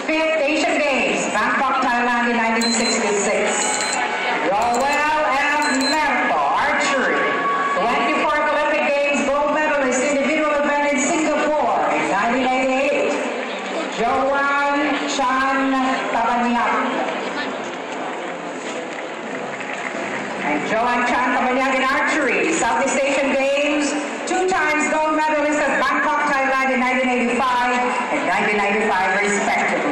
5th Asian Games, Bangkok, Thailand in 1966. Roel M. Merto, archery. 24th Olympic Games gold medalist individual event in Singapore in 1988. Joan Chan Tabanyag. And Joan Chan Tabanyag in archery, Southeast Asian Games, 2 times gold medalist at Bangkok, Thailand in 1985 and 1995 respectively.